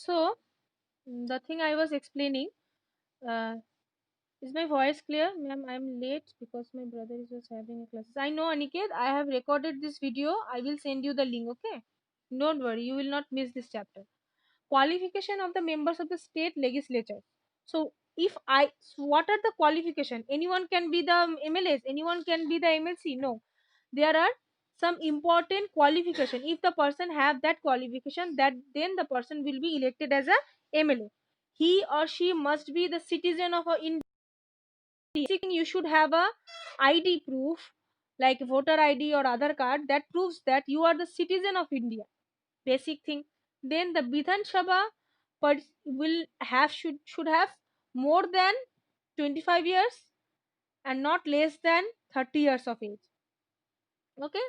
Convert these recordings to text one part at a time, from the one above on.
So, the thing I was explaining, uh, is my voice clear? Ma'am, I'm late because my brother is just having a class. I know, Aniket, I have recorded this video. I will send you the link, okay? Don't worry, you will not miss this chapter. Qualification of the members of the state legislature. So, what are the qualification? Anyone can be the MLAs, anyone can be the MLC. No, there are some important qualification. If the person have that qualification, that then the person will be elected as a MLA. He or she must be the citizen of a India. You should have a ID proof like voter ID or other card that proves that you are the citizen of India. Basic thing. Then the Bidhan Sabha will have should have more than 25 years and not less than 30 years of age. Okay.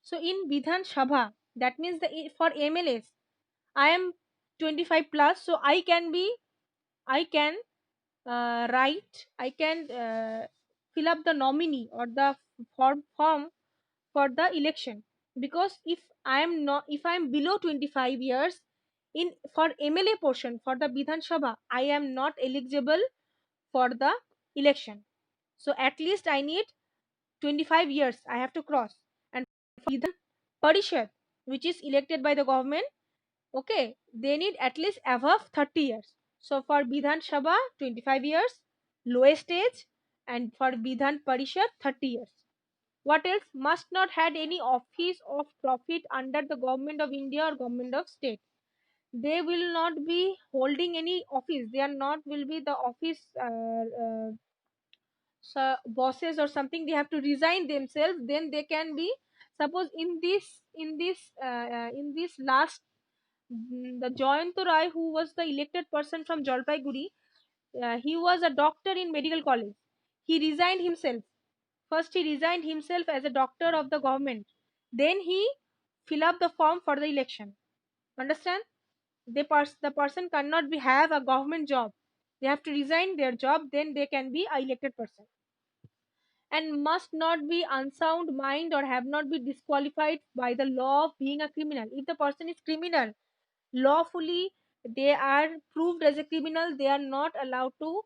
So in Bidhan Sabha, that means for MLAs, I am 25 plus, so I can write, I can fill up the nominee or the form for the election. Because if I am below 25 years, in for MLA portion for the Bidhan Sabha, I am not eligible for the election. So at least I need 25 years I have to cross. And for Bidhan Parishad, which is elected by the government, okay, they need at least above 30 years. So for Bidhan Sabha, 25 years, lowest age, and for Bidhan Parishad, 30 years. What else? Must not had any office of profit under the government of India or government of state. They will not be holding any office. They are not will be the office bosses or something. They have to resign themselves. Then they can be, suppose in this last, the Jayanto Rai, who was the elected person from Jalpaiguri, he was a doctor in medical college. He resigned himself. First, he resigned himself as a doctor of the government. Then he fill up the form for the election. Understand? The person cannot be have a government job. They have to resign their job. Then they can be a elected person, and must not be unsound mind or have not been disqualified by the law of being a criminal. If the person is criminal, lawfully they are proved as a criminal, they are not allowed to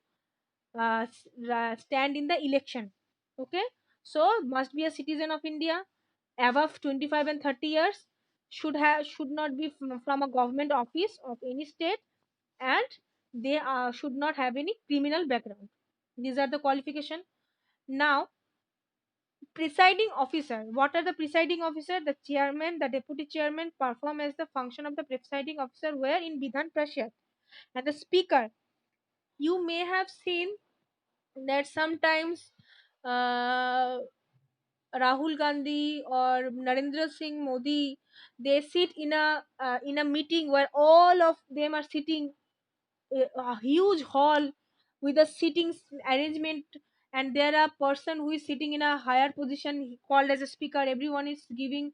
stand in the election. Okay. So must be a citizen of India, above 25 and 30 years, should not be from a government office of any state, and they should not have any criminal background. These are the qualification. Now, presiding officer. What are the presiding officer? The chairman, the deputy chairman perform as the function of the presiding officer where in Bidhan Parishad. And the speaker, you may have seen that sometimes uh, Rahul Gandhi or Narendra Singh Modi, they sit in a meeting where all of them are sitting, a huge hall with a sitting arrangement, and there are person who is sitting in a higher position, called as a speaker. Everyone is giving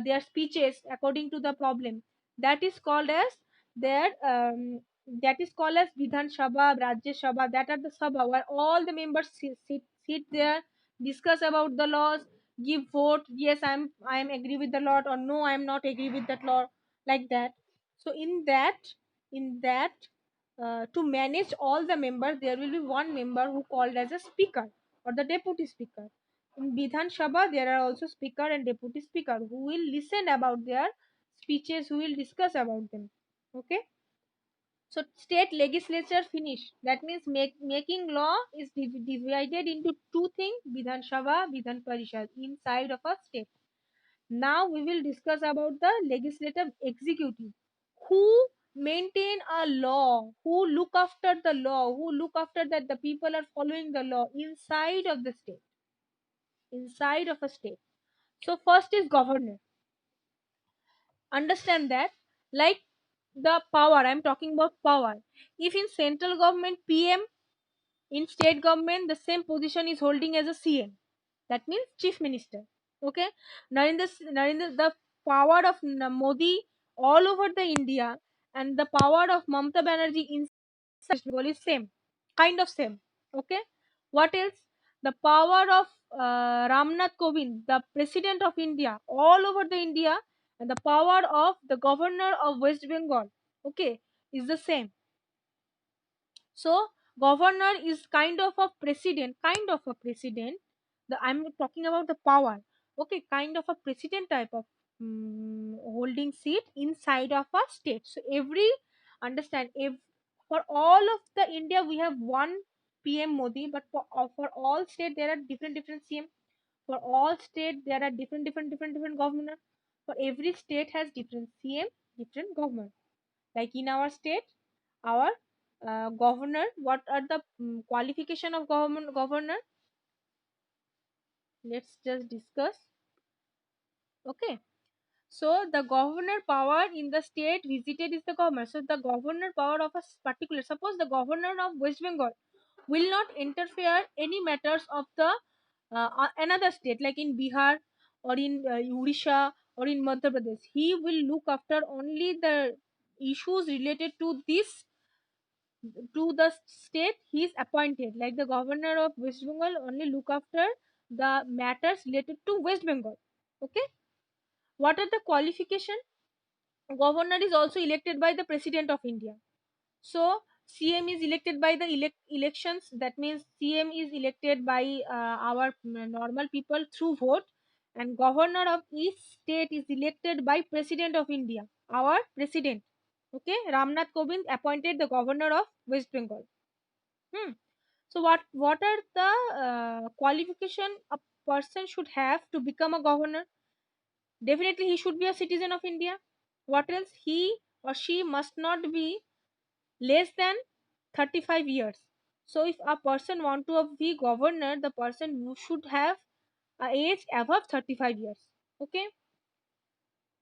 their speeches according to the problem. That is called as their that is called as Vidhan Sabha, Rajya Sabha. That are the Sabha where all the members sit there, discuss about the laws, give vote. Yes, I am agree with the law, or no, I am not agree with that law, like that. So in that to manage all the members, there will be one member who called as a speaker or the deputy speaker. In Bidhan Sabha, there are also speaker and deputy speaker who will listen about their speeches, who will discuss about them. Okay. So state legislature finish. That means making law is divided into two things: Bidhan Sabha, Bidhan Parishad inside of a state. Now we will discuss about the legislative executive, who maintain a law, who look after the law, who look after that the people are following the law inside of the state, inside of a state. So first is governor. Understand that, like the power, I'm talking about power. If in central government PM, in state government the same position is holding as a CM. That means chief minister. Okay. Narendra, the power of Modi all over the India and the power of Mamata Banerjee in West Bengal is same, kind of same. Okay. What else? The power of Ramnath Kovind, the president of India, all over the India, and the power of the governor of West Bengal, okay, is the same. So governor is kind of a president. I'm talking about the power. Okay, kind of a president type of holding seat inside of a state. So every understand if for all of the India we have one PM Modi, but for all state there are different CM. For all state there are different governor. For every state has different CM, different governor. Like in our state, our governor, what are the qualification of government governor? Let's just discuss. Okay, so the governor power in the state visited is the governor. So the governor power of a particular, suppose the governor of West Bengal will not interfere any matters of the another state, like in Bihar or in Odisha or in Madhya Pradesh. He will look after only the issues related to the state he is appointed. Like the governor of West Bengal only look after the matters related to West Bengal. Okay, what are the qualification? Governor is also elected by the president of India. So CM is elected by the elections. That means CM is elected by our normal people through vote, and governor of each state is elected by president of India, our president. Okay, Ramnath Kovind appointed the governor of West Bengal. Hmm. So what are the qualification a person should have to become a governor? Definitely, he should be a citizen of India. What else? He or she must not be less than 35 years. So if a person want to be governor, the person who should have a age above 35 years. Okay,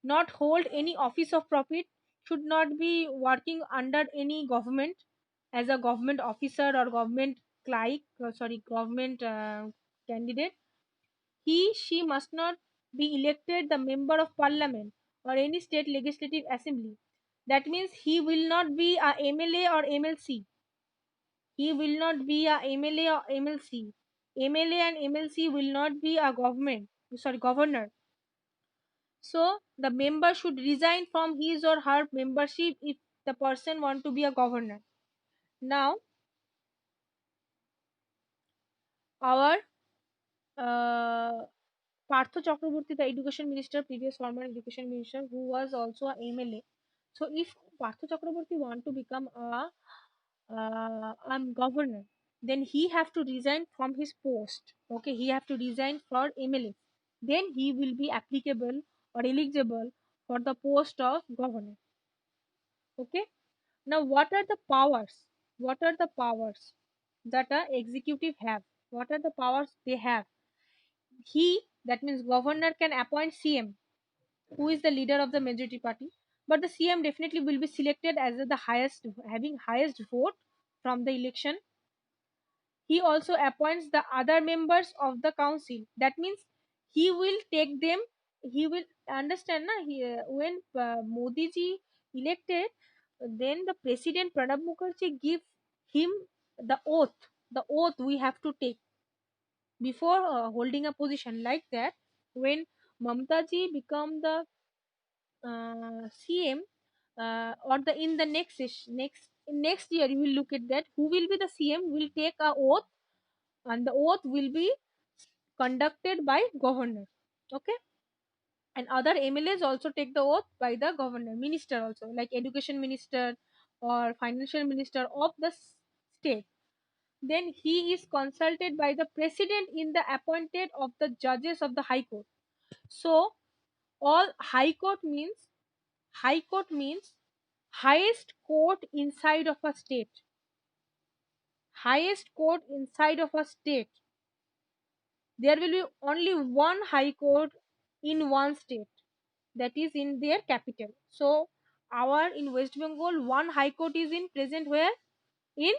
not hold any office of profit, should not be working under any government as a government officer or government clerk, government candidate. He she must not be elected the member of parliament or any state legislative assembly. That means he will not be a MLA or MLC. He will not be a MLA or MLC. MLA and MLC will not be a governor. So the member should resign from his or her membership if the person want to be a governor. Now our uh, Partho Chakraborty, the education minister, previous former education minister, who was also a MLA. So if Partho Chakraborty want to become governor, then he have to resign from his post. Okay, he have to resign for MLA. Then he will be applicable or eligible for the post of governor. Okay. Now, what are the powers? What are the powers that a executive have? What are the powers they have? That means governor can appoint CM, who is the leader of the majority party, but the CM definitely will be selected as the highest, having highest vote from the election. He also appoints the other members of the council. That means he will take them. He will understand, na? When Modi ji elected, then the president Pranab Mukherjee give him the oath. The oath we have to take before holding a position like that. When Mamta ji become the CM, or the in the next year, you will look at that. Who will be the CM? Will take a oath, and the oath will be conducted by governor. Okay, and other MLAs also take the oath by the governor, minister also, like education minister or financial minister of the state. Then he is consulted by the president in the appointed of the judges of the high court. So all high court means highest court inside of a state. Highest court inside of a state. There will be only one high court in one state, that is in their capital. So our in West Bengal one high court is in present where? In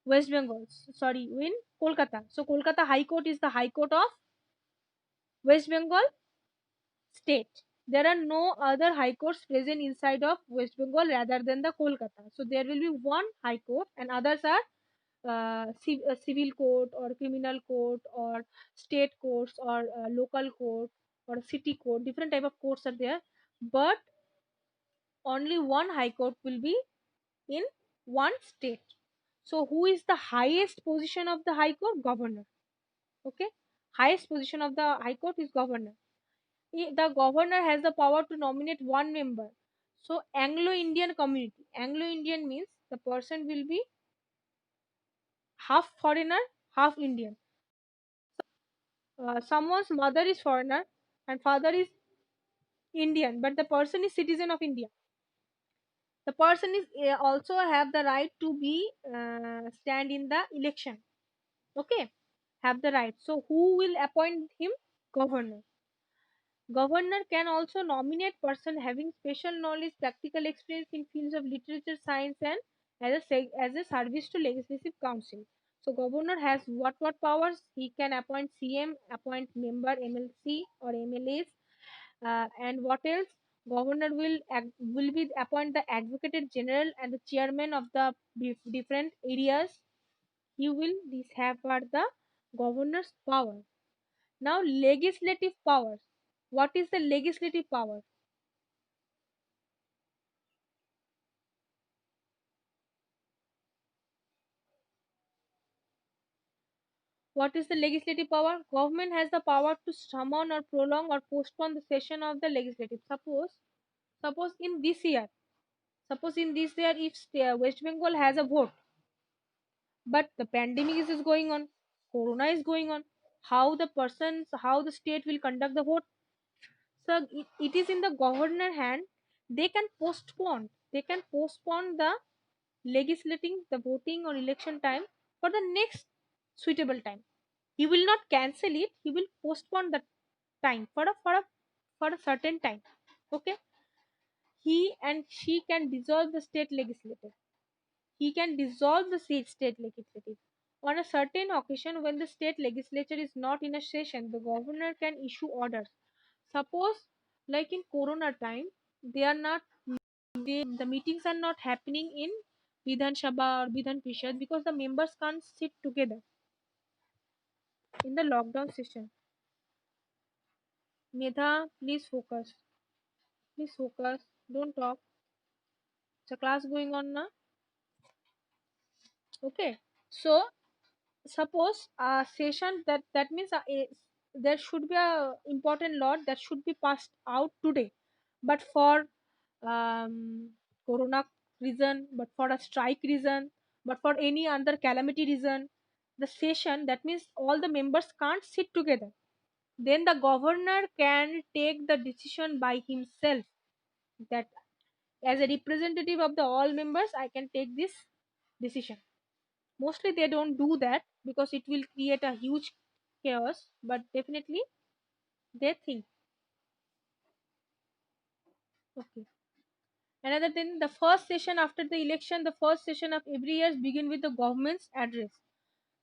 West Bengal, sorry, in Kolkata. So Kolkata high court is the high court of West Bengal state. There are no other high courts present inside of West Bengal rather than the Kolkata. So there will be one high court, and others are civil court or criminal court or state courts or local court. or a city court. Different type of courts are there, but only one high court will be in one state. So who is the highest position of the high court? Governor. Okay, highest position of the high court is governor. The governor has the power to nominate one member. So Anglo-Indian community. Anglo-Indian means the person will be half foreigner, half Indian. Someone's mother is foreigner and father is Indian, but the person is citizen of India. The person is also have the right to be stand in the election. Okay, have the right. So who will appoint him? Governor. Governor can also nominate person having special knowledge, practical experience in fields of literature, science, and as a service to legislative council. So governor has what powers? He can appoint CM, appoint member MLC or MLAs, and what else? Governor will be appoint the advocate general and the chairman of the different areas. He will these have are the governor's power. Now legislative powers. What is the legislative power? What is the legislative power? Government has the power to summon or prolong or postpone the session of the legislative. Suppose in this year, suppose in this year, if West Bengal has a vote, but the pandemic is going on, Corona is going on, how the state will conduct the vote? So it is in the governor hand. They can postpone. They can postpone the legislating, the voting or election time for the next suitable time. He will not cancel it. He will postpone the time for a certain time. Okay. He and she can dissolve the state legislature. He can dissolve the state legislative. On a certain occasion, when the state legislature is not in a session, the governor can issue orders. Suppose, like in Corona time, they are not the meetings are not happening in Vidhan Sabha or Vidhan Prishad because the members can't sit together in the lockdown session. Medha, please focus. Please focus. Don't talk. It's a class going on now. Okay. So suppose a session that means there should be a important law that should be passed out today, but for corona reason, but for a strike reason, but for any other calamity reason, the session that means all the members can't sit together. Then the governor can take the decision by himself that as a representative of the all members I can take this decision. Mostly they don't do that because it will create a huge chaos, but definitely they think. Okay, another thing, the first session after the election, the first session of every year begin with the government's address.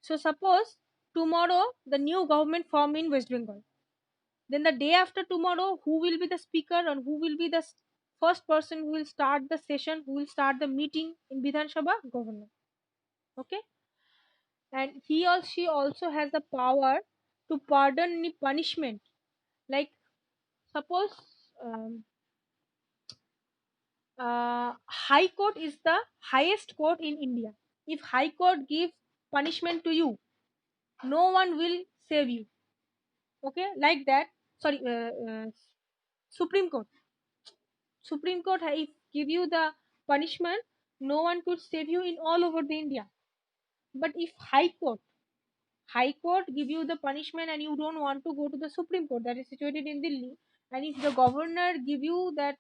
So suppose tomorrow the new government form in West Bengal, then the day after tomorrow who will be the speaker and who will be the first person who will start the session, who will start the meeting in Vidhan Sabha? Governor. Okay, and he or she also has the power to pardon any punishment. Like suppose high court is the highest court in India. If high court gives punishment to you, no one will save you. Okay, like that. Sorry, Supreme Court. Supreme Court if give you the punishment, no one could save you in all over the India. But if High Court give you the punishment and you don't want to go to the Supreme Court that is situated in Delhi, and if the governor give you that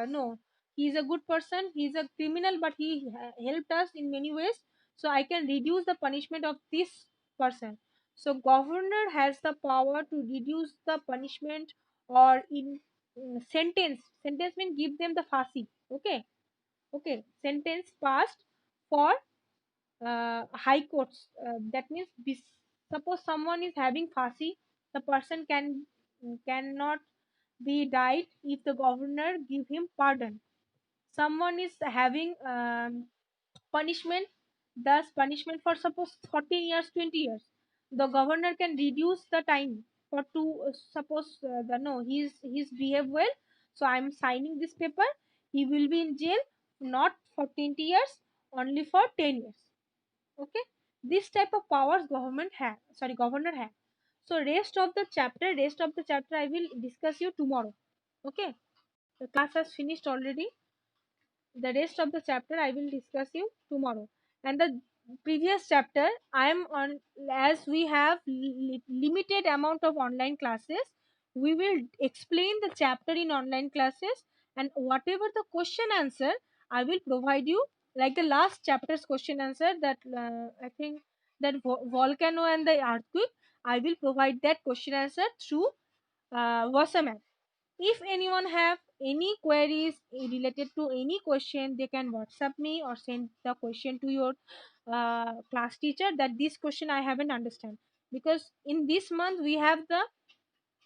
no, he is a good person, he is a criminal, but he helped us in many ways, so I can reduce the punishment of this person. So governor has the power to reduce the punishment or in sentence means give them the fasi. Okay, okay, sentence passed for high courts. That means suppose someone is having fasi, the person cannot be died if the governor give him pardon. Someone is having punishment, thus punishment for suppose 14 years, 20 years. The governor can reduce the time. for to suppose the no he's behave well, so I'm signing this paper. He will be in jail not for 20 years, only for 10 years. Okay, this type of powers government have, sorry, governor have. So rest of the chapter I will discuss you tomorrow. Okay, the class has finished already. The rest of the chapter I will discuss you tomorrow. And the previous chapter I am on, as we have limited amount of online classes, we will explain the chapter in online classes, and whatever the question answer I will provide you, like the last chapter's question answer, that I think that volcano and the earthquake, I will provide that question answer through WhatsApp. If anyone have any queries related to any question, they can WhatsApp me or send the question to your class teacher, that this question I haven't understand, because in this month we have the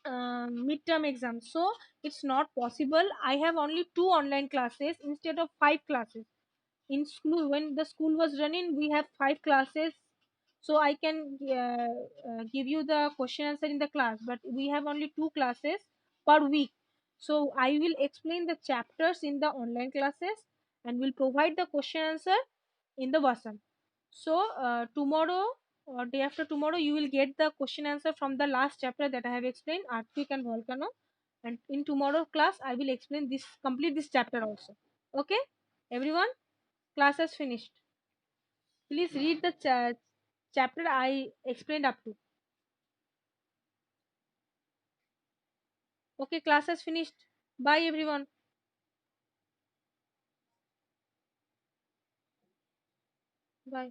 midterm exam, so it's not possible. I have only two online classes instead of five classes. In school, when the school was running, we have five classes, so I can give you the question answer in the class, but we have only two classes per week. So I will explain the chapters in the online classes and will provide the question answer in the WhatsApp. So tomorrow or day after tomorrow you will get the question answer from the last chapter that I have explained, earthquake and volcano. And in tomorrow class I will explain this, complete this chapter also. Okay, everyone, class has finished. Please read the chapter I explained up to. Okay, class has finished. Bye, everyone. Bye.